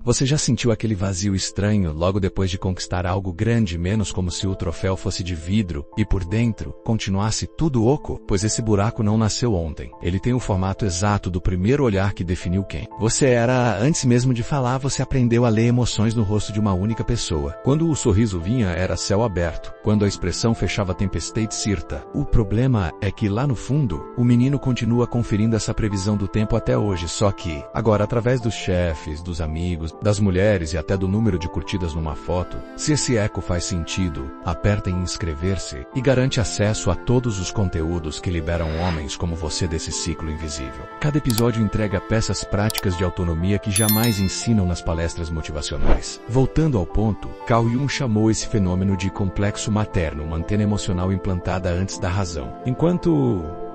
Você já sentiu aquele vazio estranho logo depois de conquistar algo grande, menos como se o troféu fosse de vidro e por dentro continuasse tudo oco? Pois esse buraco não nasceu ontem. Ele tem o formato exato do primeiro olhar que definiu quem você era. Antes mesmo de falar, você aprendeu a ler emoções no rosto de uma única pessoa. Quando o sorriso vinha, era céu aberto. Quando a expressão fechava tempestade cirta. O problema é que lá no fundo, o menino continua conferindo essa previsão do tempo até hoje, só que, agora através dos chefes, dos amigos, das mulheres e até do número de curtidas numa foto. Se esse eco faz sentido, aperta em inscrever-se e garante acesso a todos os conteúdos que liberam homens como você desse ciclo invisível. Cada episódio entrega peças práticas de autonomia que jamais ensinam nas palestras motivacionais. Voltando ao ponto, Carl Jung chamou esse fenômeno de complexo materno, uma antena emocional implantada antes da razão. Enquanto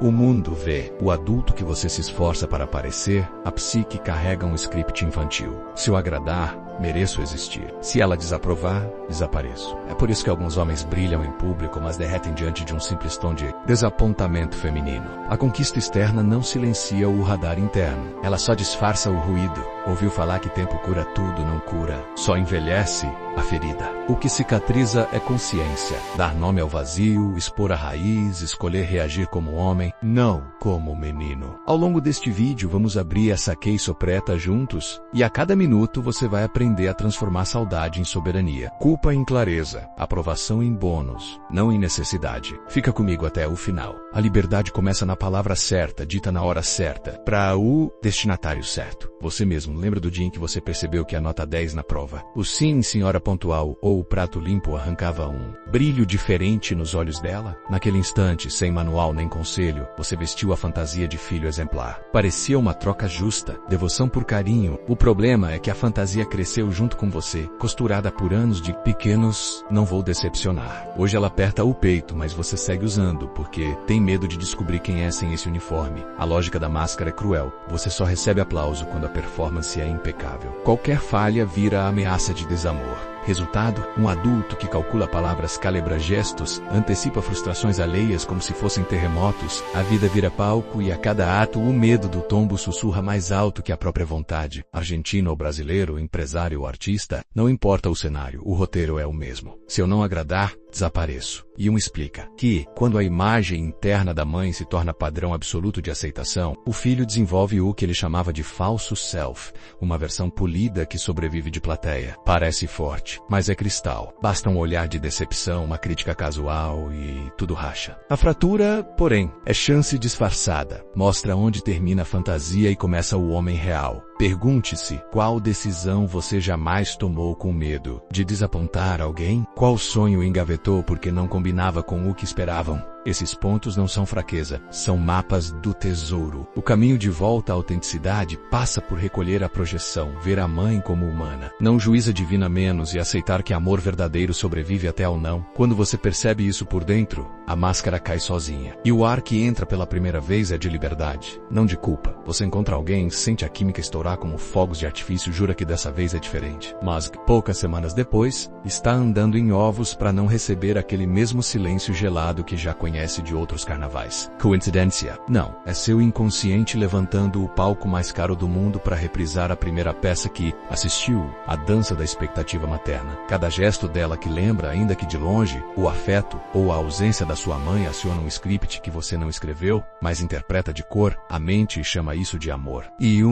o mundo vê o adulto que você se esforça para parecer, a psique carrega um script infantil. Se eu agradar, mereço existir. Se ela desaprovar, desapareço. É por isso que alguns homens brilham em público, mas derretem diante de um simples tom de desapontamento feminino. A conquista externa não silencia o radar interno. Ela só disfarça o ruído. Ouviu falar que tempo cura tudo, não cura. Só envelhece a ferida. O que cicatriza é consciência. Dar nome ao vazio, expor a raiz, escolher reagir como homem, não como menino. Ao longo deste vídeo vamos abrir essa case sopreta juntos e a cada minuto você vai aprender a transformar saudade em soberania, culpa em clareza, aprovação em bônus, não em necessidade. Fica comigo até o final. A liberdade começa na palavra certa, dita na hora certa, para o destinatário certo. Você mesmo lembra do dia em que você percebeu que a nota 10 na prova, o sim, senhora pontual ou o prato limpo arrancava um brilho diferente nos olhos dela? Naquele instante, sem manual nem conselho, você vestiu a fantasia de filho exemplar. Parecia uma troca justa, devoção por carinho. O problema é que a fantasia cresceu junto com você, costurada por anos de pequenos, não vou decepcionar. Hoje ela aperta o peito, mas você segue usando, porque tem medo de descobrir quem é sem esse uniforme. A lógica da máscara é cruel. Você só recebe aplauso quando a performance é impecável. Qualquer falha vira ameaça de desamor. Resultado, um adulto que calcula palavras, calibra gestos, antecipa frustrações alheias como se fossem terremotos. A vida vira palco e a cada ato o medo do tombo sussurra mais alto que a própria vontade. Argentino ou brasileiro, empresário ou artista, não importa o cenário, o roteiro é o mesmo. Se eu não agradar, desapareço. Jung explica que, quando a imagem interna da mãe se torna padrão absoluto de aceitação, o filho desenvolve o que ele chamava de falso self, uma versão polida que sobrevive de plateia. Parece forte, mas é cristal. Basta um olhar de decepção, uma crítica casual e tudo racha. A fratura, porém, é chance disfarçada. Mostra onde termina a fantasia e começa o homem real. Pergunte-se, qual decisão você jamais tomou com medo de desapontar alguém? Qual sonho engavetou porque não combinava com o que esperavam? Esses pontos não são fraqueza, são mapas do tesouro. O caminho de volta à autenticidade passa por recolher a projeção, ver a mãe como humana, não juíza divina menos e aceitar que amor verdadeiro sobrevive até ao não. Quando você percebe isso por dentro, a máscara cai sozinha. E o ar que entra pela primeira vez é de liberdade, não de culpa. Você encontra alguém, sente a química estourar como fogos de artifício, jura que dessa vez é diferente. Mas, poucas semanas depois, está andando em ovos para não receber aquele mesmo silêncio gelado que já conhece de outros carnavais. Coincidência? Não. É seu inconsciente levantando o palco mais caro do mundo para reprisar a primeira peça que assistiu, a dança da expectativa materna. Cada gesto dela que lembra, ainda que de longe, o afeto ou a ausência da sua mãe aciona um script que você não escreveu, mas interpreta de cor, a mente chama isso de amor. E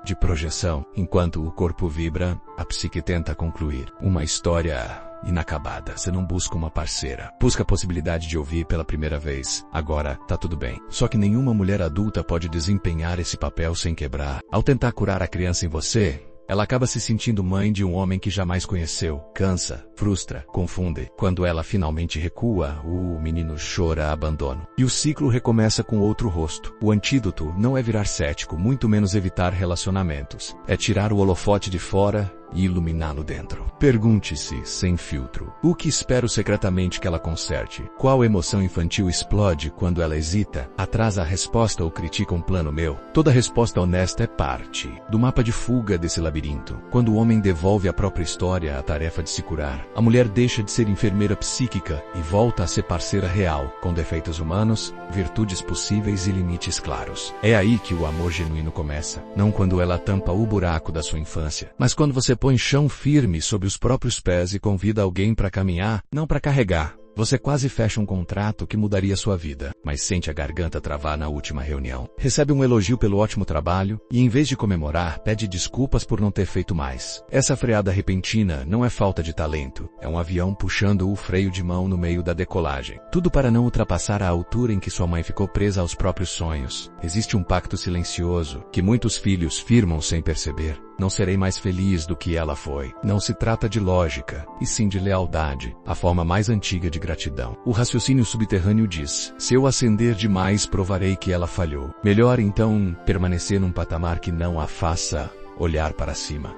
de projeção. Enquanto o corpo vibra, a psique tenta concluir uma história inacabada. Você não busca uma parceira. Busca a possibilidade de ouvir pela primeira vez. Agora, tá tudo bem. Só que nenhuma mulher adulta pode desempenhar esse papel sem quebrar. Ao tentar curar a criança em você, ela acaba se sentindo mãe de um homem que jamais conheceu. Cansa, frustra, confunde. Quando ela finalmente recua, o menino chora abandono. E o ciclo recomeça com outro rosto. O antídoto não é virar cético, muito menos evitar relacionamentos. É tirar o holofote de fora e iluminá-lo dentro. Pergunte-se, sem filtro, o que espero secretamente que ela conserte? Qual emoção infantil explode quando ela hesita, atrasa a resposta ou critica um plano meu? Toda resposta honesta é parte do mapa de fuga desse labirinto. Quando o homem devolve à própria história a tarefa de se curar, a mulher deixa de ser enfermeira psíquica e volta a ser parceira real, com defeitos humanos, virtudes possíveis e limites claros. É aí que o amor genuíno começa. Não quando ela tampa o buraco da sua infância, mas quando você põe chão firme sob os próprios pés e convida alguém para caminhar, não para carregar. Você quase fecha um contrato que mudaria sua vida, mas sente a garganta travar na última reunião. Recebe um elogio pelo ótimo trabalho e, em vez de comemorar, pede desculpas por não ter feito mais. Essa freada repentina não é falta de talento, é um avião puxando o freio de mão no meio da decolagem. Tudo para não ultrapassar a altura em que sua mãe ficou presa aos próprios sonhos. Existe um pacto silencioso que muitos filhos firmam sem perceber. Não serei mais feliz do que ela foi. Não se trata de lógica, e sim de lealdade, a forma mais antiga de gratidão. O raciocínio subterrâneo diz: se eu acender demais, provarei que ela falhou. Melhor então permanecer num patamar que não a faça olhar para cima.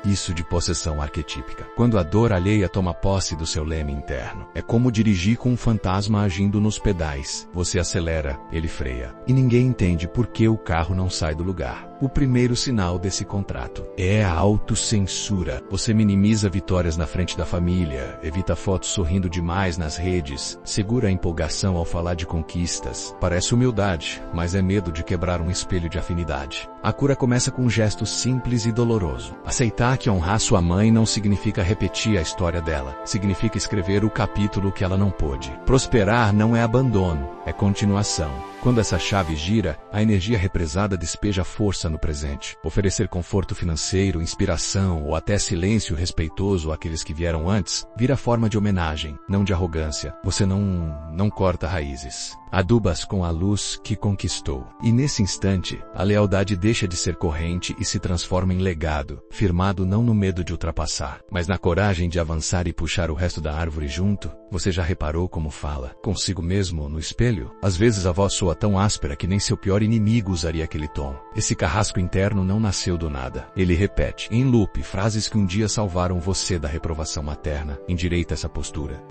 Isso de possessão arquetípica. Quando a dor alheia toma posse do seu leme interno. É como dirigir com um fantasma agindo nos pedais. Você acelera, ele freia. E ninguém entende por que o carro não sai do lugar. O primeiro sinal desse contrato é a autocensura. Você minimiza vitórias na frente da família, evita fotos sorrindo demais nas redes, segura a empolgação ao falar de conquistas. Parece humildade, mas é medo de quebrar um espelho de afinidade. A cura começa com um gesto simples e doloroso. Aceitar que honrar sua mãe não significa repetir a história dela. Significa escrever o capítulo que ela não pôde. Prosperar não é abandono, é continuação. Quando essa chave gira, a energia represada despeja força no presente. Oferecer conforto financeiro, inspiração ou até silêncio respeitoso àqueles que vieram antes, vira forma de homenagem, não de arrogância. Você não corta raízes. Aduba-as com a luz que conquistou. E nesse instante, a lealdade deixa de ser corrente e se transforma em legado, firmado não no medo de ultrapassar, mas na coragem de avançar e puxar o resto da árvore junto. Você já reparou como fala? Consigo mesmo no espelho? Às vezes a voz soa tão áspera que nem seu pior inimigo usaria aquele tom. Esse carrasco interno não nasceu do nada. Ele repete, em loop, frases que um dia salvaram você da reprovação materna. Endireita essa postura.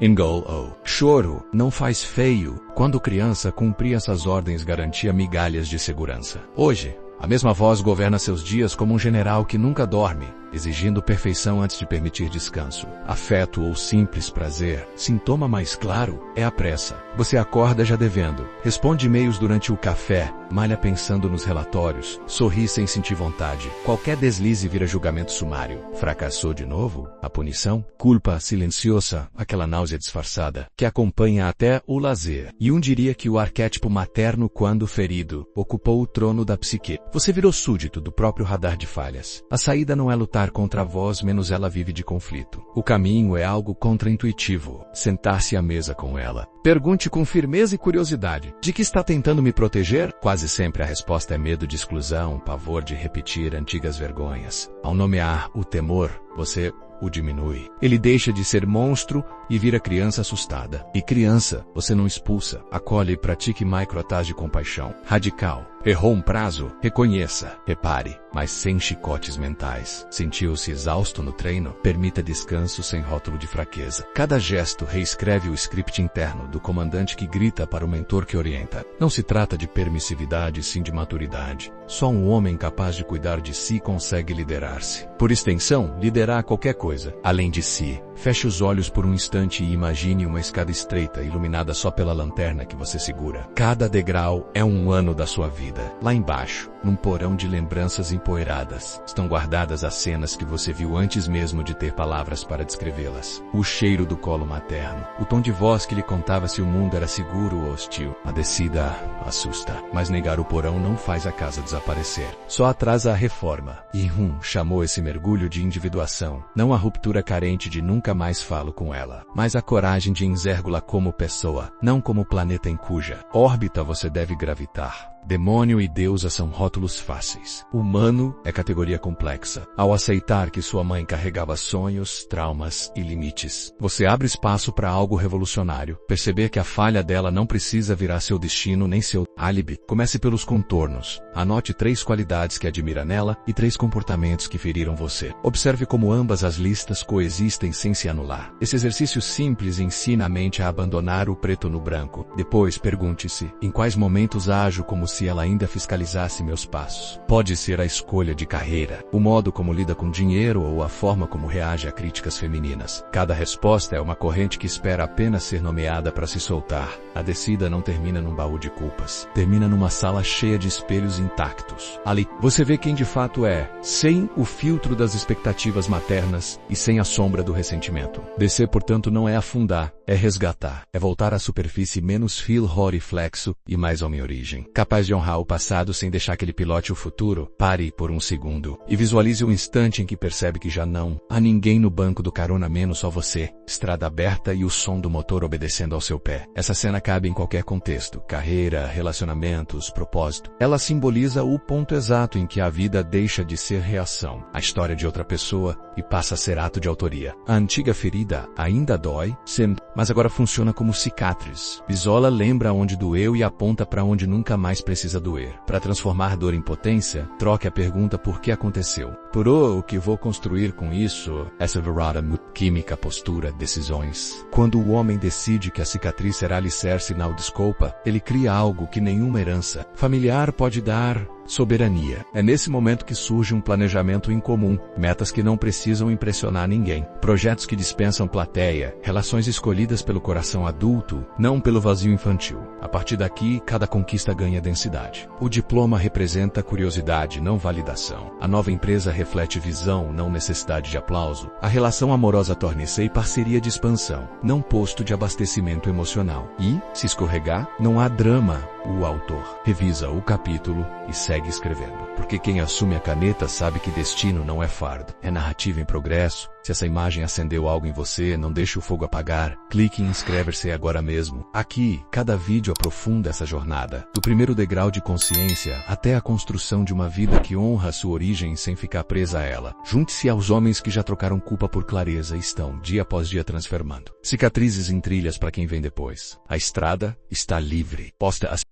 Choro não faz feio. Quando criança, cumprir essas ordens garantia migalhas de segurança. Hoje, a mesma voz governa seus dias como um general que nunca dorme, exigindo perfeição antes de permitir descanso. Afeto ou simples prazer, sintoma mais claro, é a pressa. Você acorda já devendo, responde e-mails durante o café, malha pensando nos relatórios, sorri sem sentir vontade. Qualquer deslize vira julgamento sumário. Fracassou de novo? A punição? Culpa silenciosa, aquela náusea disfarçada, que acompanha até o lazer. E um diria que o arquétipo materno, quando ferido, ocupou o trono da psique. Você virou súdito do próprio radar de falhas. A saída não é lutar contra a voz, menos ela vive de conflito. O caminho é algo contraintuitivo. Sentar-se à mesa com ela. Pergunte com firmeza e curiosidade. De que está tentando me proteger? Quase sempre a resposta é medo de exclusão, pavor de repetir antigas vergonhas. Ao nomear o temor, você o diminui. Ele deixa de ser monstro e vira criança assustada. E criança, você não expulsa, acolhe e pratique microataques de compaixão. Radical. Errou um prazo? Reconheça. Repare, mas sem chicotes mentais. Sentiu-se exausto no treino? Permita descanso sem rótulo de fraqueza. Cada gesto reescreve o script interno do comandante que grita para o mentor que orienta. Não se trata de permissividade, sim de maturidade. Só um homem capaz de cuidar de si consegue liderar-se. Por extensão, liderar qualquer coisa, além de si. Feche os olhos por um instante e imagine uma escada estreita, iluminada só pela lanterna que você segura. Cada degrau é um ano da sua vida. Lá embaixo, num porão de lembranças empoeiradas, estão guardadas as cenas que você viu antes mesmo de ter palavras para descrevê-las. O cheiro do colo materno, o tom de voz que lhe contava se o mundo era seguro ou hostil. A descida assusta, mas negar o porão não faz a casa desaparecer. Só atrasa a reforma. E chamou esse mergulho de individuação, não a ruptura carente de nunca mais falo com ela, mas a coragem de enxergá-la como pessoa, não como planeta em cuja órbita você deve gravitar. Demônio e deusa são rótulos fáceis. Humano é categoria complexa. Ao aceitar que sua mãe carregava sonhos, traumas e limites, você abre espaço para algo revolucionário. Perceber que a falha dela não precisa virar seu destino nem seu álibi. Comece pelos contornos. Anote 3 qualidades que admira nela e 3 comportamentos que feriram você. Observe como ambas as listas coexistem sem se anular. Esse exercício simples ensina a mente a abandonar o preto no branco. Depois pergunte-se, em quais momentos ajo como se ela ainda fiscalizasse meus passos. Pode ser a escolha de carreira, o modo como lida com dinheiro ou a forma como reage a críticas femininas. Cada resposta é uma corrente que espera apenas ser nomeada para se soltar. A descida não termina num baú de culpas. Termina numa sala cheia de espelhos intactos. Ali, você vê quem de fato é, sem o filtro das expectativas maternas e sem a sombra do ressentimento. Descer, portanto, não é afundar, é resgatar. É voltar à superfície menos reflexo e mais à minha origem. Capaz de honrar o passado sem deixar que ele pilote o futuro, pare por um segundo e visualize o instante em que percebe que já não há ninguém no banco do carona menos só você, estrada aberta e o som do motor obedecendo ao seu pé. Essa cena cabe em qualquer contexto, carreira, relacionamentos, propósito. Ela simboliza o ponto exato em que a vida deixa de ser reação, a história de outra pessoa, e passa a ser ato de autoria. A antiga ferida ainda dói, sempre, mas agora funciona como cicatriz. Isola lembra onde doeu e aponta para onde nunca mais precisa doer. Para transformar dor em potência, troque a pergunta por que aconteceu por o que vou construir com isso, essa virada química, postura, decisões. Quando o homem decide que a cicatriz será alicerce na desculpa, ele cria algo que nenhuma herança familiar pode dar. Soberania. É nesse momento que surge um planejamento incomum, metas que não precisam impressionar ninguém, projetos que dispensam plateia, relações escolhidas pelo coração adulto, não pelo vazio infantil. A partir daqui, cada conquista ganha densidade. O diploma representa curiosidade, não validação. A nova empresa reflete visão, não necessidade de aplauso. A relação amorosa torna-se parceria de expansão, não posto de abastecimento emocional. E, se escorregar, não há drama. O autor revisa o capítulo e segue escrevendo. Porque quem assume a caneta sabe que destino não é fardo. É narrativa em progresso. Se essa imagem acendeu algo em você, não deixe o fogo apagar. Clique em inscrever-se agora mesmo. Aqui, cada vídeo aprofunda essa jornada. Do primeiro degrau de consciência até a construção de uma vida que honra sua origem sem ficar presa a ela. Junte-se aos homens que já trocaram culpa por clareza e estão, dia após dia, transformando. Cicatrizes em trilhas para quem vem depois. A estrada está livre. Posta as